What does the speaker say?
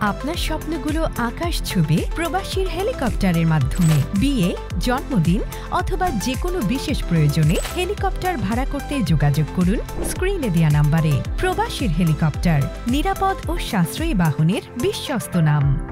আপনার স্বপ্নগুলো আকাশ ছুবে প্রবাসীর হেলিকপ্টারের মাধ্যমে। বিয়ে, জন্মদিন অথবা যে কোনো বিশেষ প্রয়োজনে হেলিকপ্টার ভাড়া করতে যোগাযোগ করুন স্ক্রিনে দেয়া নাম্বারে। প্রবাসীর হেলিকপ্টার, নিরাপদ ও সাশ্রয়ী বাহনের বিশ্বস্ত নাম।